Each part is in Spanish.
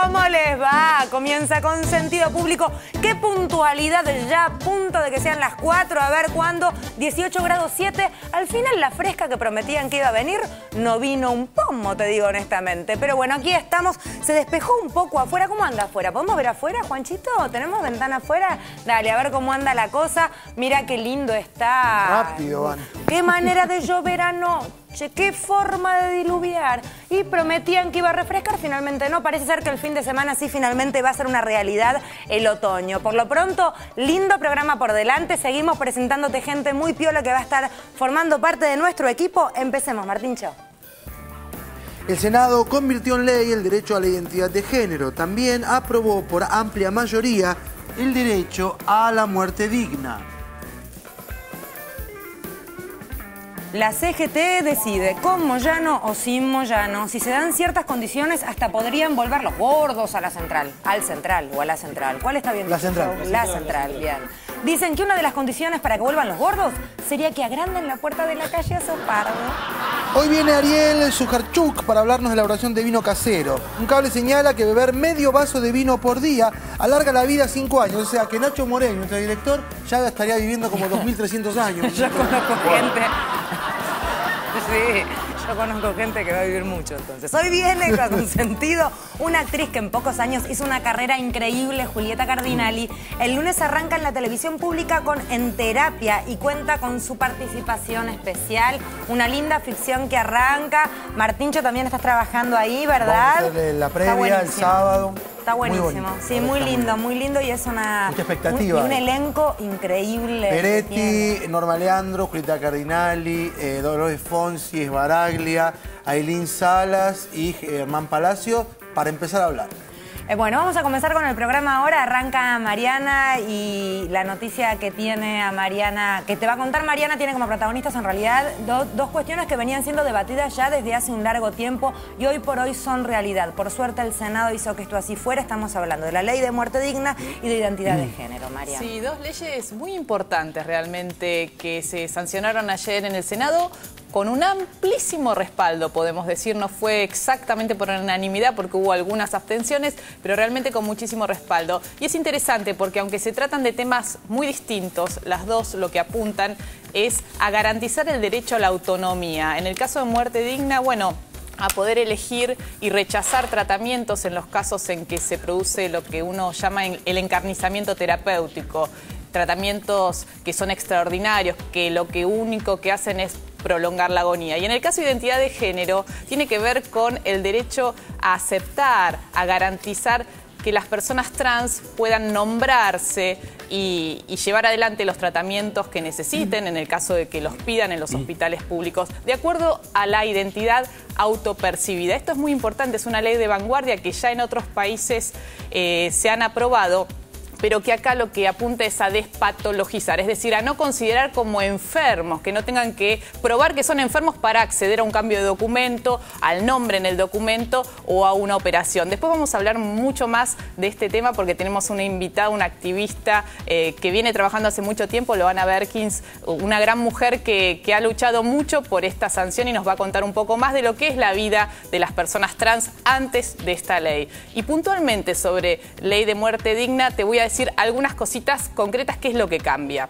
¿Cómo les va? Comienza con sentido público. ¡Qué puntualidad! Ya a punto de que sean las 4. A ver cuándo. 18 grados 7. Al final la fresca que prometían que iba a venir no vino un pomo, te digo honestamente. Pero bueno, aquí estamos. Se despejó un poco afuera. ¿Cómo anda afuera? ¿Podemos ver afuera, Juanchito? ¿Tenemos ventana afuera? Dale, a ver cómo anda la cosa. Mira qué lindo está. Rápido van. Qué manera de llover anoche. Qué forma de diluviar. Y prometían que iba a refrescar, finalmente no. Parece ser que el fin de semana sí finalmente va a ser una realidad el otoño. Por lo pronto, lindo programa por delante. Seguimos presentándote gente muy piola que va a estar formando parte de nuestro equipo. Empecemos, Martíncho. El Senado convirtió en ley el derecho a la identidad de género. También aprobó por amplia mayoría el derecho a la muerte digna. La CGT decide con Moyano o sin Moyano. Si se dan ciertas condiciones, hasta podrían volver los gordos a la central. Al central o a la central. ¿Cuál está bien? La central. La central, bien. Dicen que una de las condiciones para que vuelvan los gordos sería que agranden la puerta de la calle Azopardo. Hoy viene Ariel Sujarchuk para hablarnos de la elaboración de vino casero. Un cable señala que beber medio vaso de vino por día alarga la vida 5 años. O sea que Nacho Moreno, nuestro director, ya estaría viviendo como 2300 años. Yo conozco gente... Sí, yo conozco gente que va a vivir mucho entonces. Hoy viene con sentido una actriz que en pocos años hizo una carrera increíble, Julieta Cardinali. El lunes arranca en la televisión pública con En Terapia y cuenta con su participación especial. Una linda ficción que arranca. Martíncho, también estás trabajando ahí, ¿verdad? Vamos a hacer la previa el sábado. Está buenísimo, sí, muy lindo y es una... Mucha expectativa. Un elenco increíble. Peretti, Norma Leandro, Julieta Cardinali, Dolores Fonsi, Esbaraglia, Ailín Salas y Germán Palacio, para empezar a hablar. Bueno, vamos a comenzar con el programa ahora. Arranca Mariana y la noticia que tiene a Mariana, que te va a contar Mariana, tiene como protagonistas en realidad dos cuestiones que venían siendo debatidas ya desde hace un largo tiempo y hoy por hoy son realidad. Por suerte el Senado hizo que esto así fuera. Estamos hablando de la ley de muerte digna y de identidad de género, Mariana. Sí, dos leyes muy importantes realmente que se sancionaron ayer en el Senado con un amplísimo respaldo, podemos decir. No fue exactamente por unanimidad porque hubo algunas abstenciones, pero realmente con muchísimo respaldo. Y es interesante porque aunque se tratan de temas muy distintos, las dos lo que apuntan es a garantizar el derecho a la autonomía. En el caso de muerte digna, bueno, a poder elegir y rechazar tratamientos en los casos en que se produce lo que uno llama el encarnizamiento terapéutico. Tratamientos que son extraordinarios, que lo único que hacen es prolongar la agonía. Y en el caso de identidad de género, tiene que ver con el derecho a aceptar, a garantizar que las personas trans puedan nombrarse y llevar adelante los tratamientos que necesiten, en el caso de que los pidan en los hospitales públicos, de acuerdo a la identidad autopercibida. Esto es muy importante, es una ley de vanguardia que ya en otros países se han aprobado, pero que acá lo que apunta es a despatologizar, es decir, a no considerar como enfermos, que no tengan que probar que son enfermos para acceder a un cambio de documento, al nombre en el documento o a una operación. Después vamos a hablar mucho más de este tema porque tenemos una invitada, una activista que viene trabajando hace mucho tiempo, Loana Berkins, una gran mujer que ha luchado mucho por esta sanción y nos va a contar un poco más de lo que es la vida de las personas trans antes de esta ley. Y puntualmente sobre ley de muerte digna te voy a decir algunas cositas concretas, qué es lo que cambia.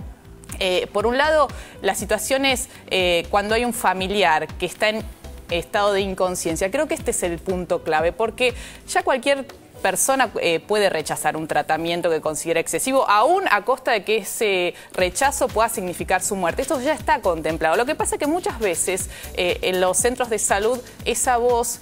Por un lado, la situación es cuando hay un familiar que está en estado de inconsciencia. Creo que este es el punto clave, porque ya cualquier persona puede rechazar un tratamiento que considera excesivo, aún a costa de que ese rechazo pueda significar su muerte. Esto ya está contemplado. Lo que pasa es que muchas veces en los centros de salud esa voz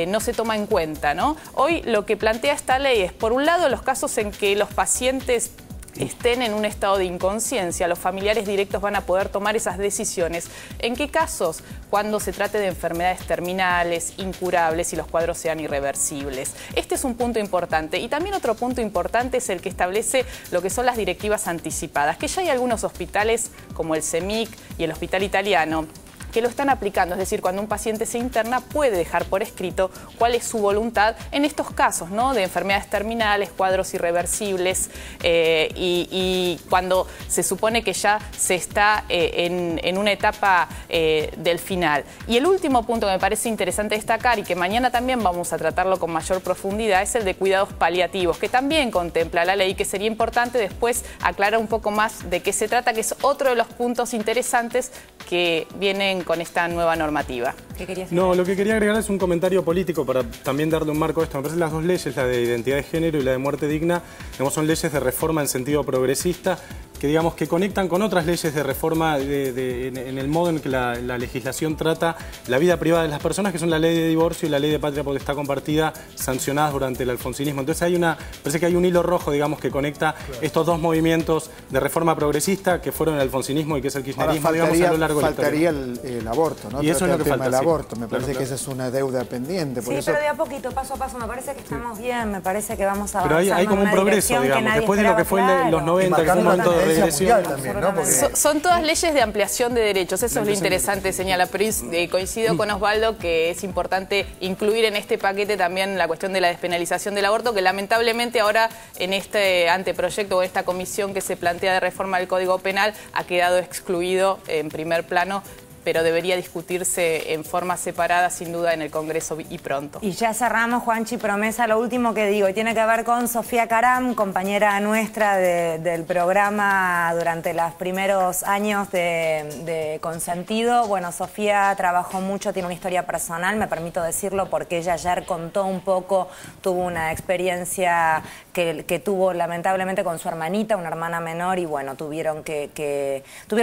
no se toma en cuenta, ¿no? Hoy lo que plantea esta ley es, por un lado, los casos en que los pacientes estén en un estado de inconsciencia, los familiares directos van a poder tomar esas decisiones. ¿En qué casos? Cuando se trate de enfermedades terminales, incurables y los cuadros sean irreversibles. Este es un punto importante. Y también otro punto importante es el que establece lo que son las directivas anticipadas, que ya hay algunos hospitales como el CEMIC y el Hospital Italiano que lo están aplicando. Es decir, cuando un paciente se interna puede dejar por escrito cuál es su voluntad en estos casos, ¿no? De enfermedades terminales, cuadros irreversibles y cuando se supone que ya se está en una etapa del final. Y el último punto que me parece interesante destacar y que mañana también vamos a tratarlo con mayor profundidad es el de cuidados paliativos, que también contempla la ley, que sería importante después aclarar un poco más de qué se trata, que es otro de los puntos interesantes que vienen con esta nueva normativa. ¿Qué querías decir? No, lo que quería agregar es un comentario político para también darle un marco a esto. Me parece que las dos leyes, la de identidad de género y la de muerte digna, digamos, son leyes de reforma en sentido progresista, que digamos que conectan con otras leyes de reforma en el modo en que la legislación trata la vida privada de las personas, que son la ley de divorcio y la ley de patria potestad compartida, sancionadas durante el alfonsinismo. Entonces parece que hay un hilo rojo, digamos, que conecta estos dos movimientos de reforma progresista que fueron el alfonsinismo y que es el kirchnerismo, digamos, a lo largo de la historia. Faltaría el aborto, ¿no? Y eso es lo que falta, el sí. aborto. Me parece Claro. que esa es una deuda pendiente. Por Sí, eso... pero de a poquito, paso a paso, me parece que estamos bien, me parece que vamos a Pero hay como un progreso, digamos, después de lo que fue en los 90, que fue un momento de regresión. También, ¿no? Porque... Son todas leyes de ampliación de derechos, eso es lo interesante, señala, pero coincido con Osvaldo que es importante incluir en este paquete también la cuestión de la despenalización del aborto, que lamentablemente ahora en este anteproyecto o esta comisión que se plantea de reforma del Código Penal ha quedado excluido en primer plano, pero debería discutirse en forma separada, sin duda, en el Congreso y pronto. Y ya cerramos, Juanchi, promesa, lo último que digo, y tiene que ver con Sofía Caram, compañera nuestra del programa durante los primeros años de Consentido. Bueno, Sofía trabajó mucho, tiene una historia personal, me permito decirlo, porque ella ayer contó un poco, tuvo una experiencia que tuvo lamentablemente con su hermanita, una hermana menor, y bueno, tuvieron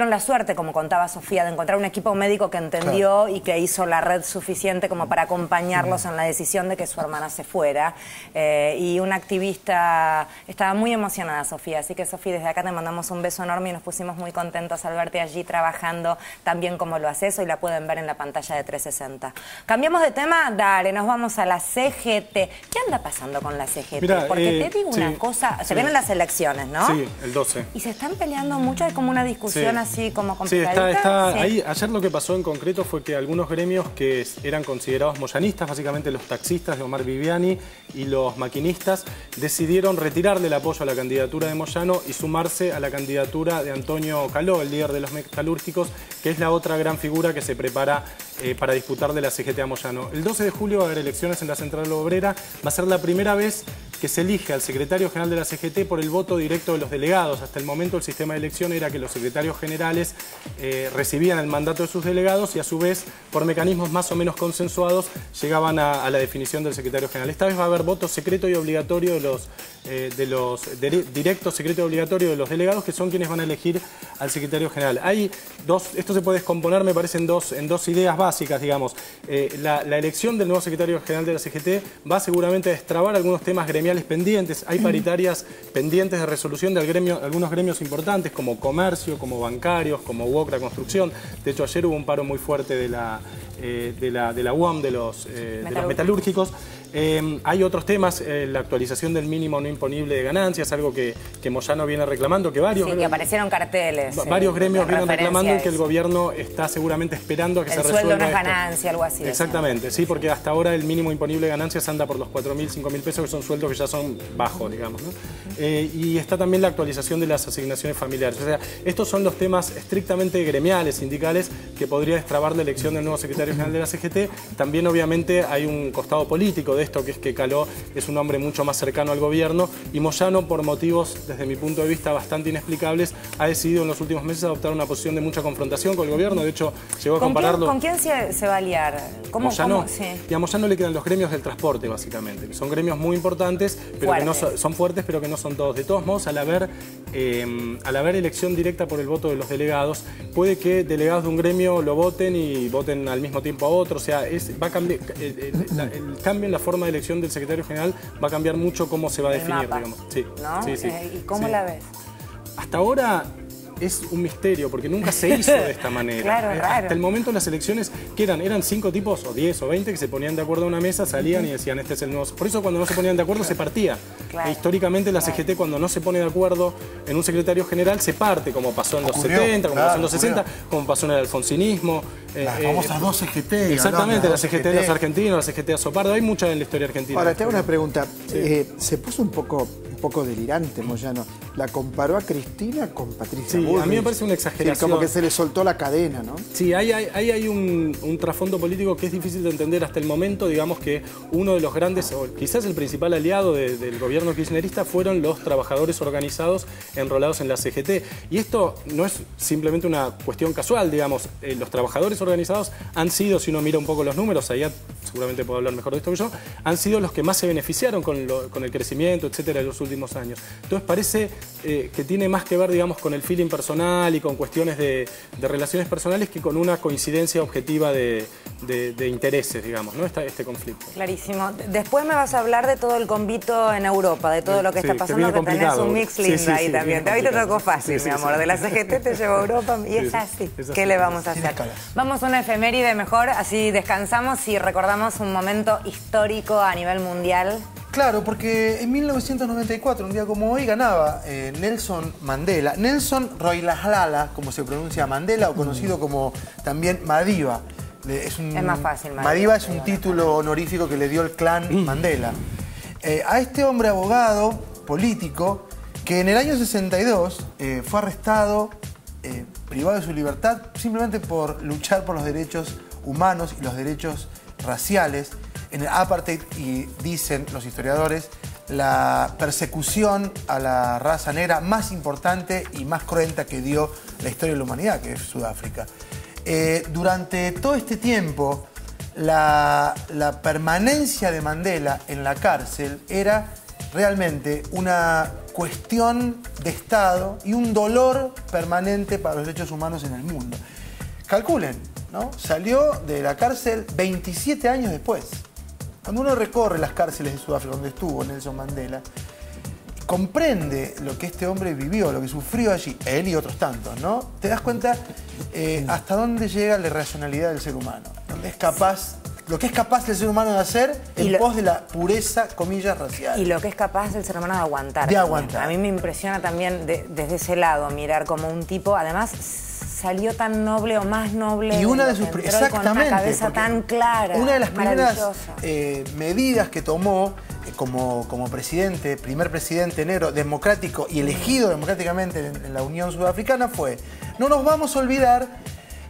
la suerte, como contaba Sofía, de encontrar un equipo médico que entendió y que hizo la red suficiente como para acompañarlos en la decisión de que su hermana se fuera. Y una activista, estaba muy emocionada, Sofía, así que Sofía, desde acá te mandamos un beso enorme y nos pusimos muy contentos al verte allí trabajando tan bien como lo haces. Hoy la pueden ver en la pantalla de 360. ¿Cambiamos de tema? Dale, nos vamos a la CGT. ¿Qué anda pasando con la CGT? Mirá, porque te digo una sí, cosa, se sí. vienen las elecciones, ¿no? Sí, el 12. Y se están peleando mucho, hay como una discusión Sí. así como Sí, complicadita. está Sí. ahí. Ayer lo que pasó en concreto fue que algunos gremios que eran considerados moyanistas, básicamente los taxistas de Omar Viviani y los maquinistas, decidieron retirarle el apoyo a la candidatura de Moyano y sumarse a la candidatura de Antonio Caló, el líder de los metalúrgicos, que es la otra gran figura que se prepara para disputar de la CGT a Moyano. El 12 de julio va a haber elecciones en la Central Obrera. Va a ser la primera vez que se elige al secretario general de la CGT por el voto directo de los delegados. Hasta el momento el sistema de elección era que los secretarios generales recibían el mandato de sus delegados y a su vez, por mecanismos más o menos consensuados, llegaban a la definición del secretario general. Esta vez va a haber voto secreto y obligatorio directo, secreto y obligatorio de los delegados, que son quienes van a elegir al secretario general. Hay esto se puede descomponer, me parece, en dos ideas básicas, digamos. La elección del nuevo secretario general de la CGT va seguramente a destrabar algunos temas gremiales pendientes. Hay paritarias pendientes de resolución de algunos gremios importantes, como comercio, como bancarios, como UOCRA Construcción. De hecho, ayer hubo un paro muy fuerte de la UAM, de los metalúrgicos. Hay otros temas, la actualización del mínimo no imponible de ganancias, algo que Moyano viene reclamando, que varios... Sí, que aparecieron carteles. Varios gremios vienen reclamando y que el eso. gobierno está seguramente esperando a que se resuelva El sueldo no es esto. ganancia, algo así. Exactamente, sí, porque hasta ahora el mínimo imponible de ganancias anda por los 4.000, 5.000 pesos, que son sueldos que ya son bajos, digamos, ¿no? Y está también la actualización de las asignaciones familiares. O sea, estos son los temas estrictamente gremiales, sindicales, que podría destrabar la elección del nuevo secretario general de la CGT. También, obviamente, hay un costado político de esto, que es que Caló es un hombre mucho más cercano al gobierno y Moyano, por motivos, desde mi punto de vista, bastante inexplicables, ha decidido en los últimos meses adoptar una posición de mucha confrontación con el gobierno. De hecho, llegó a compararlo... ¿Con quién se va a liar? Moyano, sí. Y a Moyano le quedan los gremios del transporte, básicamente, que son gremios muy importantes, pero que no son fuertes, pero que no son todos. De todos modos, al haber elección directa por el voto de los delegados, puede que delegados de un gremio lo voten y voten al mismo tiempo a otro. O sea, va a cambiar, el cambio en la forma de elección del secretario general va a cambiar mucho cómo se va a definir, digamos. Sí, ¿no? Sí, sí. ¿Y cómo la ves? Hasta ahora es un misterio, porque nunca se hizo de esta manera. Claro, raro. Hasta el momento las elecciones, que eran 5 tipos, o 10 o 20, que se ponían de acuerdo a una mesa, salían y decían, este es el nuevo... Por eso cuando no se ponían de acuerdo se partía. Claro. Históricamente la CGT cuando no se pone de acuerdo en un secretario general se parte, como pasó en los 70, como pasó en los 60, como pasó en el alfonsinismo. Las famosas dos CGT. Exactamente, la CGT de los argentinos, la CGT de Azopardo, hay mucha en la historia argentina. Ahora, te hago una pregunta. Se puso un poco delirante Moyano. La comparó a Cristina con Patricia Bullrich. A mí me parece una exageración. Sí, como que se le soltó la cadena, ¿no? Sí, hay un trasfondo político que es difícil de entender hasta el momento. Digamos que uno de los grandes, o quizás el principal aliado del gobierno kirchnerista fueron los trabajadores organizados enrolados en la CGT. Y esto no es simplemente una cuestión casual, digamos. Los trabajadores organizados han sido, si uno mira un poco los números, allá seguramente puedo hablar mejor de esto que yo, han sido los que más se beneficiaron con el crecimiento, etcétera, de los últimos años. Entonces parece que tiene más que ver, digamos, con el feeling personal y con cuestiones de relaciones personales que con una coincidencia objetiva de intereses, digamos, ¿no? Este conflicto. Clarísimo. Después me vas a hablar de todo el convito en Europa, de todo lo que está pasando, que tenés un mix lindo ahí también. Hoy te tocó fácil, mi amor. De la CGT te llevo a Europa y es así. ¿Qué le vamos a hacer? Vamos a una efeméride mejor, así descansamos y recordamos un momento histórico a nivel mundial. Claro, porque en 1994, un día como hoy, ganaba Nelson Mandela. Nelson Rolihlahla, como se pronuncia Mandela, o conocido como también Madiba. Es más fácil, Madiba es un título honorífico que le dio el clan Mandela. A este hombre abogado, político, que en el año 62 fue arrestado, privado de su libertad, simplemente por luchar por los derechos humanos y los derechos raciales. En el apartheid, y dicen los historiadores, la persecución a la raza negra más importante y más cruenta que dio la historia de la humanidad, que es Sudáfrica. Durante todo este tiempo, la permanencia de Mandela en la cárcel era realmente una cuestión de Estado y un dolor permanente para los derechos humanos en el mundo. Calculen, ¿no? Salió de la cárcel 27 años después. Cuando uno recorre las cárceles de Sudáfrica, donde estuvo Nelson Mandela, comprende lo que este hombre vivió, lo que sufrió allí, él y otros tantos, ¿no? Te das cuenta hasta dónde llega la irracionalidad del ser humano, dónde es capaz, lo que es capaz el ser humano de hacer en pos de la pureza, comillas, racial. Y lo que es capaz el ser humano de aguantar. De aguantar. A mí me impresiona también desde ese lado mirar como un tipo, además salió tan noble o más noble. Y una de sus exactamente, con una cabeza tan clara. Una de las primeras medidas que tomó como presidente, primer presidente negro democrático y elegido democráticamente en la Unión Sudafricana fue: no nos vamos a olvidar,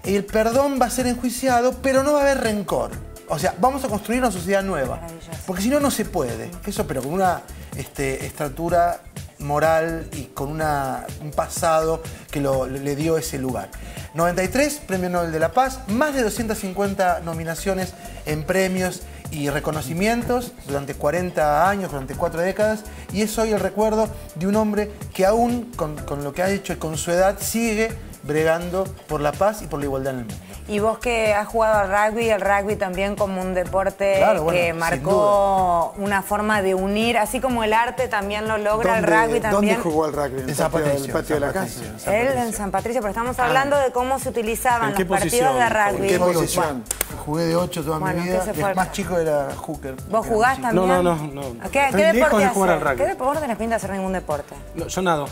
el perdón va a ser enjuiciado, pero no va a haber rencor. O sea, vamos a construir una sociedad nueva. Porque si no, no se puede. Eso, pero con una estructura moral y con un pasado que le dio ese lugar. 93, Premio Nobel de la Paz, más de 250 nominaciones en premios y reconocimientos durante 40 años, durante 4 décadas, y es hoy el recuerdo de un hombre que aún con lo que ha hecho y con su edad sigue bregando por la paz y por la igualdad en el mundo. Y vos que has jugado al rugby, el rugby también como un deporte que marcó una forma de unir, así como el arte también lo logra, el rugby también. ¿Dónde jugó el rugby? En el patio de la casa. Él en San Patricio, pero estamos hablando de cómo se utilizaban los partidos de rugby. ¿En qué posición? Jugué de 8 toda mi vida, el más chico era hooker. ¿Vos jugás también? No. ¿Qué deporte haces? ¿Qué deporte tenés pinta de hacer ningún deporte? No, yo nado.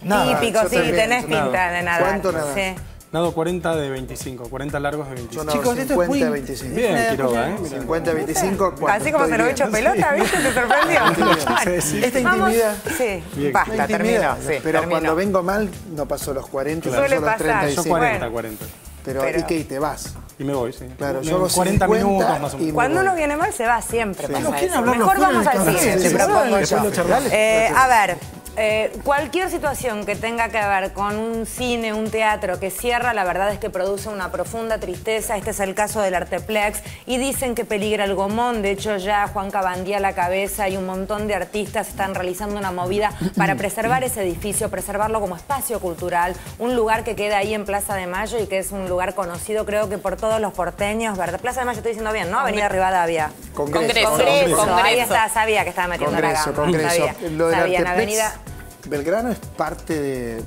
Nada, típico, sí, también, tenés pinta de nadar. ¿Cuánto nadás? Sí. Nado 40 de 25, 40 largos de 25. Yo nado Chicos, esto es 50 muy... 25. Bien, Quiroga, ¿eh? 50 25. Así como se lo he hecho pelota, ¿viste? ¿Te sorprendió? Esta intimidad... Sí, Bien. basta, terminó. Sí, Pero terminó. cuando vengo mal, no pasó los 40, Suele pasó los pasar. 35. Yo 40, Bueno. 40. Pero ¿y qué? ¿Y te vas? Y me voy, sí. Claro, yo hago 40 50 minutos más o menos. Cuando uno viene mal se va siempre. Sí. Pasa ¿No quieren eso. hablarlo Mejor fuera vamos del al canal? cine, Sí, te sí, propongo después yo. lo charlamos. A ver, cualquier situación que tenga que ver con un cine, un teatro que cierra, la verdad es que produce una profunda tristeza. Este es el caso del Arteplex y dicen que peligra el Gomón. De hecho, ya Juan Cabandía a la cabeza y un montón de artistas están realizando una movida para preservar ese edificio, preservarlo como espacio cultural, un lugar que queda ahí en Plaza de Mayo y que es un lugar conocido, creo que por todos los porteños, ¿verdad? Plaza de Mayo, estoy diciendo bien, ¿no? Avenida Rivadavia. Congreso. Ahí está, sabía que estaba metiendo la gama. Congreso. Lo del Sabía, en Arteplex, Avenida... Belgrano es parte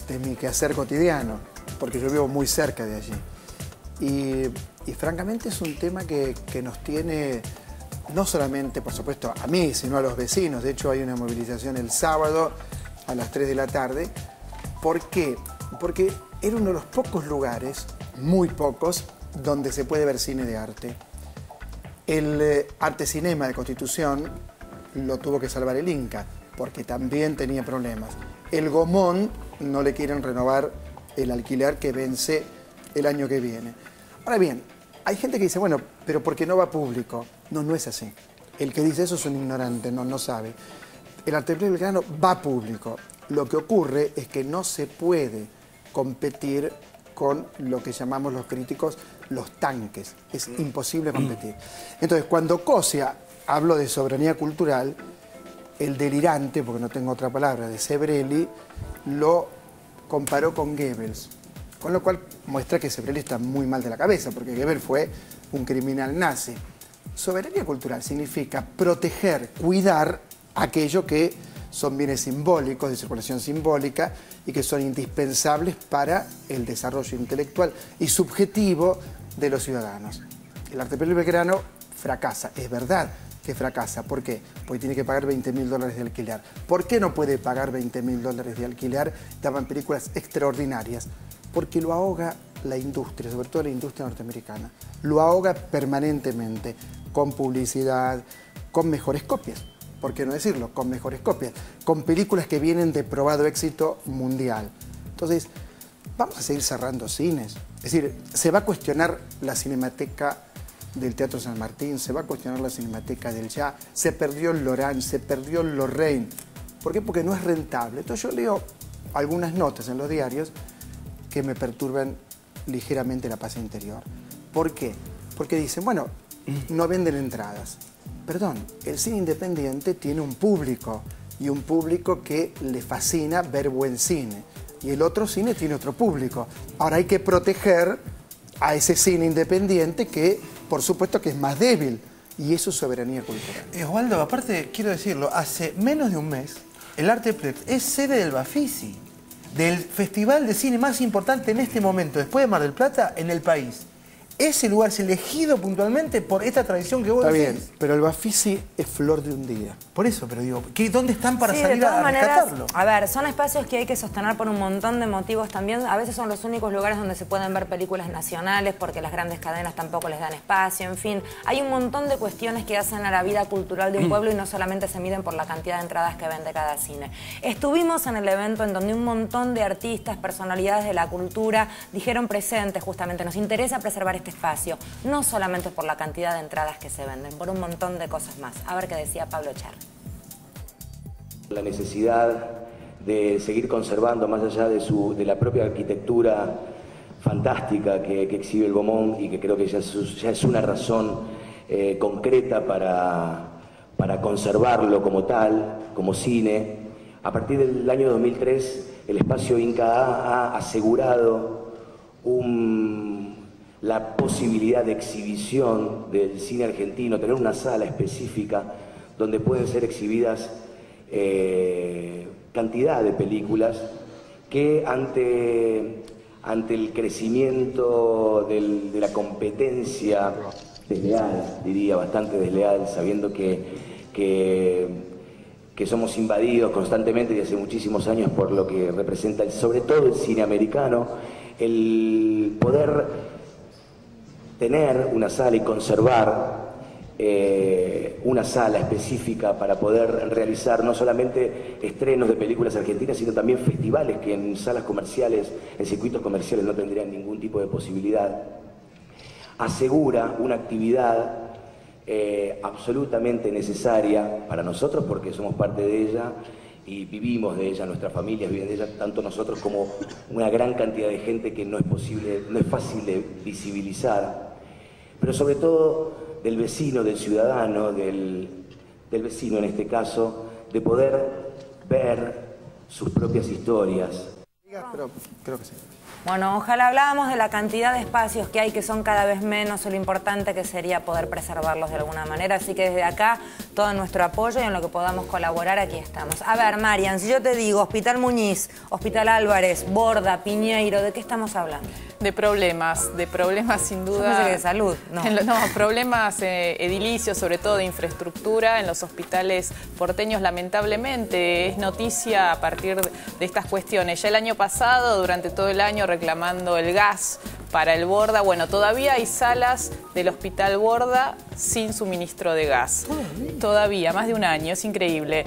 de mi quehacer cotidiano, porque yo vivo muy cerca de allí. Y francamente es un tema que nos tiene no solamente, por supuesto, a mí, sino a los vecinos. De hecho, hay una movilización el sábado a las 3 de la tarde. ¿Por qué? Porque era uno de los pocos lugares, muy pocos, donde se puede ver cine de arte. El Arte Cinema de Constitución lo tuvo que salvar el Inca, porque también tenía problemas. El Gomón no le quieren renovar el alquiler que vence el año que viene. Ahora bien, hay gente que dice, bueno, pero ¿por qué no va público? No, no es así. El que dice eso es un ignorante, no sabe. El Arte Play Belgrano va público. Lo que ocurre es que no se puede competir con lo que llamamos los críticos los tanques. Es imposible competir. Entonces, cuando Cosia habló de soberanía cultural, el delirante, porque no tengo otra palabra, de Sebrelli, lo comparó con Goebbels. Con lo cual muestra que Sebrelli está muy mal de la cabeza, porque Goebbels fue un criminal nazi. Soberanía cultural significa proteger, cuidar aquello que son bienes simbólicos, de circulación simbólica, y que son indispensables para el desarrollo intelectual y subjetivo de los ciudadanos. El Arte Play Belgrano fracasa, es verdad que fracasa. ¿Por qué? Porque tiene que pagar $20.000 de alquiler. ¿Por qué no puede pagar $20.000 de alquiler? Daban películas extraordinarias. Porque lo ahoga la industria, sobre todo la industria norteamericana. Lo ahoga permanentemente, con publicidad, con mejores copias. ¿Por qué no decirlo? Con mejores copias. Con películas que vienen de probado éxito mundial. Entonces, vamos a seguir cerrando cines. Es decir, se va a cuestionar la cinemateca del Teatro San Martín, se va a cuestionar la cinemateca del Ya, se perdió el Lorraine, se perdió el Lorraine. ¿Por qué? Porque no es rentable. Entonces yo leo algunas notas en los diarios que me perturban ligeramente la paz interior. ¿Por qué? Porque dicen, bueno, no venden entradas. Perdón, el cine independiente tiene un público, y un público que le fascina ver buen cine. Y el otro cine tiene otro público. Ahora hay que proteger a ese cine independiente que, por supuesto, que es más débil. Y eso es soberanía cultural. Osvaldo, aparte, quiero decirlo, hace menos de un mes, el Arteplex es sede del Bafisi, del festival de cine más importante en este momento, después de Mar del Plata, en el país. Ese lugar es elegido puntualmente por esta tradición que vos Está decís. bien, pero el Bafisi es flor de un día. Por eso, pero digo, ¿dónde están para Sí, salir de todas a maneras, rescatarlo? a ver, son espacios que hay que sostener por un montón de motivos también. A veces son los únicos lugares donde se pueden ver películas nacionales porque las grandes cadenas tampoco les dan espacio, en fin. Hay un montón de cuestiones que hacen a la vida cultural de un pueblo y no solamente se miden por la cantidad de entradas que vende cada cine. Estuvimos en el evento en donde un montón de artistas, personalidades de la cultura dijeron presentes justamente, nos interesa preservar este espacio. No solamente por la cantidad de entradas que se venden, por un montón de cosas más. A ver qué decía Pablo Char. La necesidad de seguir conservando, más allá de la propia arquitectura fantástica que exhibe el Gomón, y que creo que ya es una razón concreta para conservarlo como tal, como cine. A partir del año 2003, el espacio Inca ha asegurado la posibilidad de exhibición del cine argentino, tener una sala específica donde pueden ser exhibidas cantidad de películas que ante el crecimiento de la competencia desleal, diría, bastante desleal, sabiendo que somos invadidos constantemente desde hace muchísimos años por lo que representa sobre todo el cine americano, el poder tener una sala y conservar una sala específica para poder realizar no solamente estrenos de películas argentinas, sino también festivales que en salas comerciales, en circuitos comerciales no tendrían ningún tipo de posibilidad, asegura una actividad absolutamente necesaria para nosotros porque somos parte de ella y vivimos de ella, nuestras familias viven de ella, tanto nosotros como una gran cantidad de gente que no es fácil de visibilizar, pero sobre todo del vecino, del ciudadano, del vecino en este caso, de poder ver sus propias historias. Pero creo que sí. Bueno, ojalá hablábamos de la cantidad de espacios que hay que son cada vez menos o lo importante que sería poder preservarlos de alguna manera. Así que desde acá todo nuestro apoyo y en lo que podamos colaborar aquí estamos. A ver, Marian, si yo te digo Hospital Muñiz, Hospital Álvarez, Borda, Piñeiro, ¿de qué estamos hablando? De problemas sin duda. Yo pensé que de salud, no. No, problemas edilicios, sobre todo de infraestructura en los hospitales porteños, lamentablemente. Es noticia a partir de estas cuestiones. Ya el año pasado, durante todo el año, reclamando el gas para el Borda. Bueno, todavía hay salas del Hospital Borda sin suministro de gas. Todavía, más de un año, es increíble.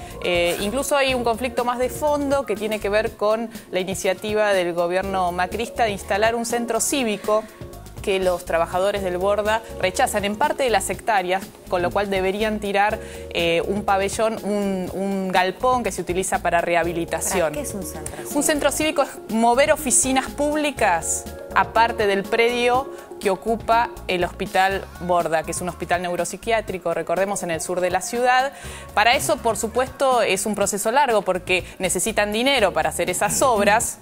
Incluso hay un conflicto más de fondo que tiene que ver con la iniciativa del gobierno macrista de instalar un centro cívico que los trabajadores del Borda rechazan en parte de las hectáreas, con lo cual deberían tirar un pabellón, un galpón que se utiliza para rehabilitación. ¿Qué es un centro cívico? Un centro cívico es mover oficinas públicas aparte del predio que ocupa el Hospital Borda, que es un hospital neuropsiquiátrico, recordemos, en el sur de la ciudad. Para eso, por supuesto, es un proceso largo porque necesitan dinero para hacer esas obras,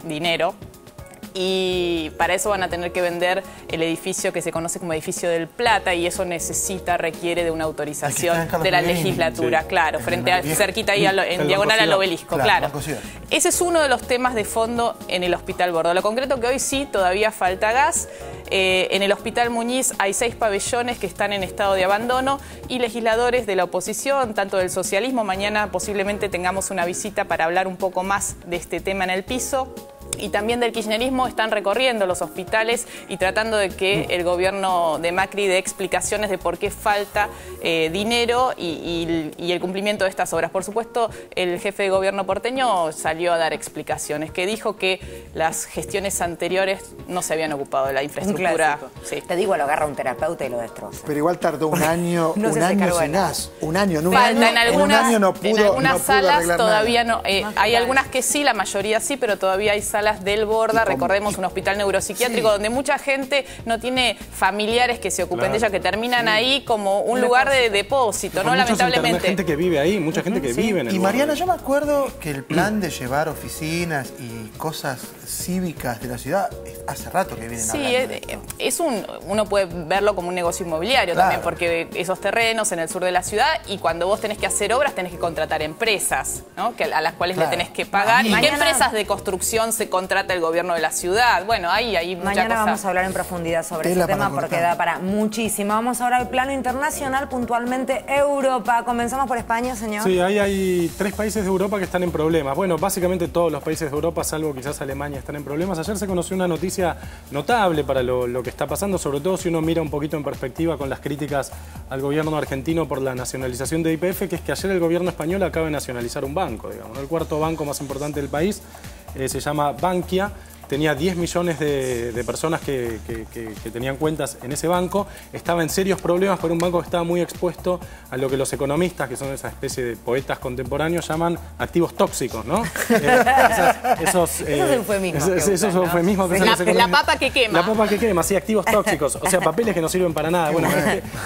dinero. Y para eso van a tener que vender el edificio que se conoce como Edificio del Plata, y eso requiere de una autorización de la legislatura, sí. Claro, cerquita ahí en diagonal al obelisco, claro. Ese es uno de los temas de fondo en el Hospital Borda. Lo concreto que hoy sí todavía falta gas. En el Hospital Muñiz hay 6 pabellones que están en estado de abandono y legisladores de la oposición, tanto del socialismo, mañana posiblemente tengamos una visita para hablar un poco más de este tema en el piso, y también del kirchnerismo, están recorriendo los hospitales y tratando de que el gobierno de Macri dé explicaciones de por qué falta dinero y el cumplimiento de estas obras. Por supuesto, el jefe de gobierno porteño salió a dar explicaciones, que dijo que las gestiones anteriores no se habían ocupado de la infraestructura. Sí. Te digo, lo agarra un terapeuta y lo destroza. Pero igual tardó un año, no un año sin gas. Un año, en un año no pudo. En algunas salas todavía nada. No. Hay algunas que sí, la mayoría sí, pero todavía hay salas del Borda, recordemos, un hospital neuropsiquiátrico, sí, donde mucha gente no tiene familiares que se ocupen de ella, que terminan ahí como un lugar de depósito, ¿no? Lamentablemente. Mucha gente que vive ahí, mucha gente que vive en el Borda. Mariana, yo me acuerdo que el plan de llevar oficinas y cosas cívicas de la ciudad hace rato que vienen hablando. Uno puede verlo como un negocio inmobiliario también, porque esos terrenos en el sur de la ciudad, y cuando vos tenés que hacer obras tenés que contratar empresas, ¿no? A las cuales le tenés que pagar. ¿Y qué empresas de construcción se contrata el gobierno de la ciudad? Bueno, hay mucha cosa. Mañana vamos a hablar en profundidad sobre ese tema porque da para muchísimo. Vamos ahora al plano internacional, puntualmente Europa. Comenzamos por España, señor. Sí, ahí hay 3 países de Europa que están en problemas. Bueno, básicamente todos los países de Europa, salvo quizás Alemania, están en problemas. Ayer se conoció una noticia notable para lo que está pasando, sobre todo si uno mira un poquito en perspectiva con las críticas al gobierno argentino por la nacionalización de YPF, que es que ayer el gobierno español acaba de nacionalizar un banco, digamos, el 4º banco más importante del país. Se llama Bankia, tenía 10 millones de personas que tenían cuentas en ese banco, estaba en serios problemas por un banco que estaba muy expuesto a lo que los economistas, que son esa especie de poetas contemporáneos, llaman activos tóxicos, ¿no? Esos eufemismos. Esos eufemismos. La papa que quema. La papa que quema, sí, activos tóxicos, o sea, papeles que no sirven para nada. Bueno,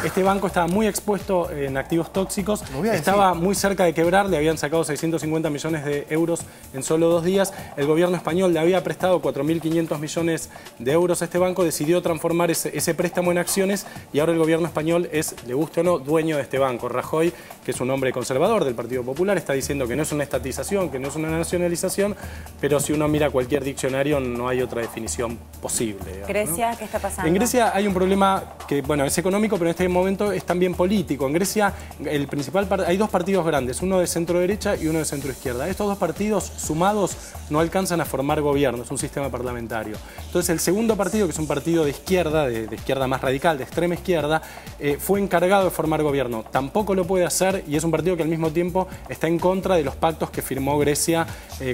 este banco estaba muy expuesto en activos tóxicos, estaba muy cerca de quebrar, le habían sacado 650 millones de euros en solo 2 días. El gobierno español le había prestado 4.500 millones de euros a este banco, decidió transformar ese préstamo en acciones y ahora el gobierno español es, le guste o no, dueño de este banco. Rajoy, que es un hombre conservador del Partido Popular, está diciendo que no es una estatización, que no es una nacionalización, pero si uno mira cualquier diccionario no hay otra definición posible. Digamos, ¿Grecia? ¿no? ¿Qué está pasando? En Grecia hay un problema que, bueno, es económico, pero en este momento es también político. En Grecia hay 2 partidos grandes, uno de centro derecha y uno de centro izquierda. Estos 2 partidos sumados no alcanzan a formar gobierno, es un sistema parlamentario. Entonces el segundo partido, que es un partido de izquierda, de izquierda más radical, de extrema izquierda, fue encargado de formar gobierno. Tampoco lo puede hacer y es un partido que al mismo tiempo está en contra de los pactos que firmó Grecia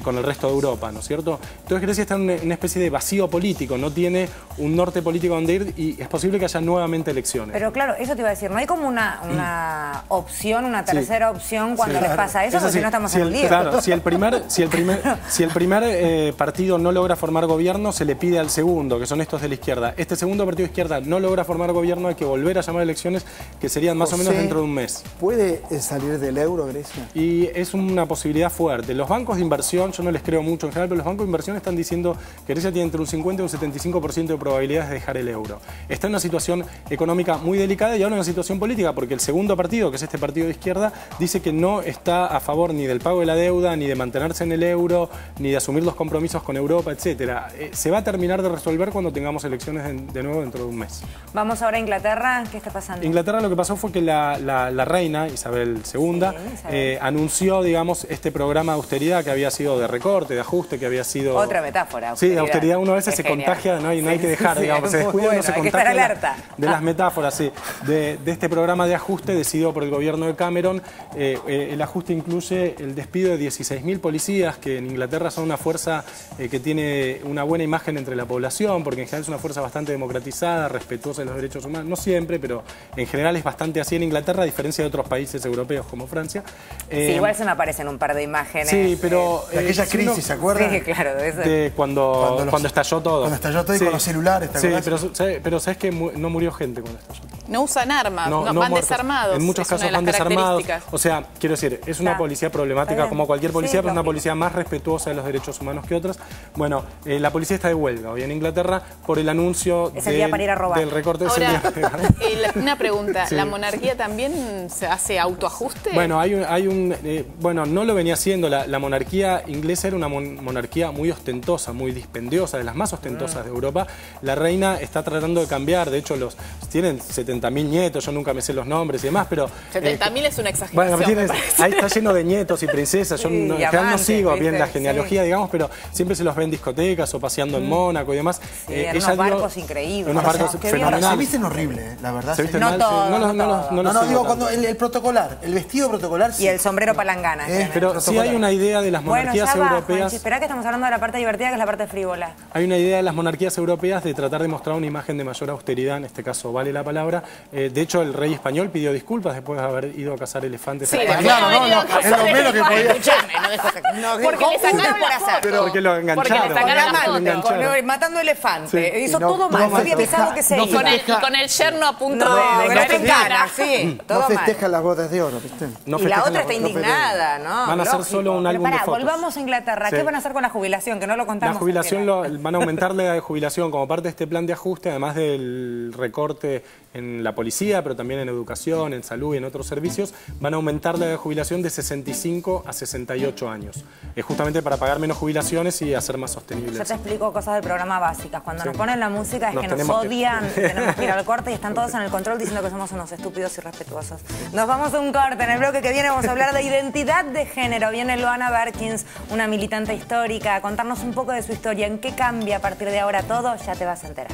con el resto de Europa, ¿no es cierto? Entonces Grecia está en una especie de vacío político, no tiene un norte político donde ir y es posible que haya nuevamente elecciones. Pero claro, eso te iba a decir, ¿no hay como una opción, una tercera opción cuando les pasa eso? Porque si no estamos en un lío. Claro, si el primer partido no logra formar gobierno, se le pide al segundo, que son estos de la izquierda. Este segundo partido de izquierda no logra formar gobierno, hay que volver a llamar a elecciones que serían más o menos dentro de un mes. ¿Puede salir del euro Grecia? Y es una posibilidad fuerte. Los bancos de inversión, yo no les creo mucho en general, pero los bancos de inversión están diciendo que Grecia tiene entre un 50 y un 75% de probabilidades de dejar el euro. Está en una situación económica muy delicada y ahora en una situación política, porque el segundo partido, que es este partido de izquierda, dice que no está a favor ni del pago de la deuda, ni de mantenerse en el euro, ni de asumir los compromisos con Europa, etc. etcétera. Se va a terminar de resolver cuando tengamos elecciones de nuevo dentro de un mes. Vamos ahora a Inglaterra. ¿Qué está pasando? Inglaterra, lo que pasó fue que la reina Isabel II anunció, digamos, este programa de austeridad que había sido de recorte, de ajuste, que había sido... Otra metáfora. Sí, austeridad uno a veces se contagia, no hay que dejar, digamos, se descuida, bueno, no se hay que estar contagia alerta. de las metáforas, sí. De este programa de ajuste decidido por el gobierno de Cameron. El ajuste incluye el despido de 16.000 policías, que en Inglaterra son una fuerza que tiene una buena imagen entre la población, porque en general es una fuerza bastante democratizada, respetuosa de los derechos humanos, no siempre, pero en general es bastante así en Inglaterra, a diferencia de otros países europeos como Francia. Sí, igual se me aparecen un par de imágenes. Sí, pero... de aquella crisis, ¿se acuerdan? Sí, claro. De eso. De cuando estalló todo. Cuando estalló todo y Sí. con los celulares, ¿te Sí, acordás? pero sabes que no murió gente cuando estalló todo. No usan armas, No van muertos. desarmados. En muchos es una casos de las van desarmados. características. O sea, quiero decir, es una policía problemática Está bien. como cualquier policía, Sí, pero es una lógico. policía más respetuosa de los derechos humanos que otras. Bueno, la policía está de huelga hoy en Inglaterra por el anuncio Es el día para ir a robar. del recorte. Es el Ahora, día- una pregunta, Sí. ¿la monarquía también se hace autoajuste? Bueno, bueno, no lo venía haciendo. La monarquía inglesa era una monarquía muy ostentosa, muy dispendiosa, de las más ostentosas de Europa. La reina está tratando de cambiar. De hecho, tienen 70.000 nietos. Yo nunca me sé los nombres y demás, pero... 70.000 es una exageración. Bueno, me parece. ahí está lleno de nietos y princesas. Yo Sí, en general no amantes, sigo bien ¿viste? la genealogía, digamos, pero siempre se los ve en discotecas o paseando en Mónaco y demás. Sí, en unos barcos increíbles. Unos barcos Qué bien. fenomenales. Se visten horrible, la verdad. Se visten No mal, todos, sí. no No todos. los No, sigo digo, tanto. cuando el protocolar, el vestido protocolar, sí. Y el sombrero palangana. Pero sí hay una idea de las Bueno, monarquías ya va, europeas. Juanchi, esperá que estamos hablando de la parte divertida, que es la parte frívola. Hay una idea de las monarquías europeas de tratar de mostrar una imagen de mayor austeridad, en este caso vale la palabra. De hecho, el rey español pidió disculpas después de haber ido a cazar elefantes. Sí, a después París. de haber ido a cazar es lo menos que elefantes. podía. Escuchame, no dejó que... Porque le sacaron la foto. Porque lo engancharon. Porque le Con sacaron la la mano, foto. engancharon. matando elefantes. Sí. Hizo Y no- todo no mal. Fue festeja- avisado que se no iba. Con el yerno a punto No, de con caer la en cara, cana. sí, No todo mal. festeja las bodas de oro, ¿viste? No Y la festejan otra está indignada, ¿no? Van a hacer Lógico. solo un Pero álbum pará, de fotos. volvamos a Inglaterra. Sí. ¿Qué van a hacer con la jubilación? Que no lo contamos. La jubilación siquiera. van a aumentar la edad de jubilación como parte de este plan de ajuste, además del recorte en la policía, pero también en educación, en salud y en otros servicios. Van a aumentar la edad de jubilación de 65 a 68 años. Es justamente para pagar menos jubilaciones y hacer más sostenible. Yo te explico cosas del programa básicas. Cuando Sí. nos ponen la música es Nos que nos tenemos que- odian, tenemos que ir al corte y están todos en el control diciendo que somos unos estúpidos y irrespetuosos. Nos vamos a un corte. En el bloque que viene vamos a hablar de identidad de género. Viene Loana Berkins, una militante histórica, a contarnos un poco de su historia. ¿En qué cambia a partir de ahora todo? Ya te vas a enterar.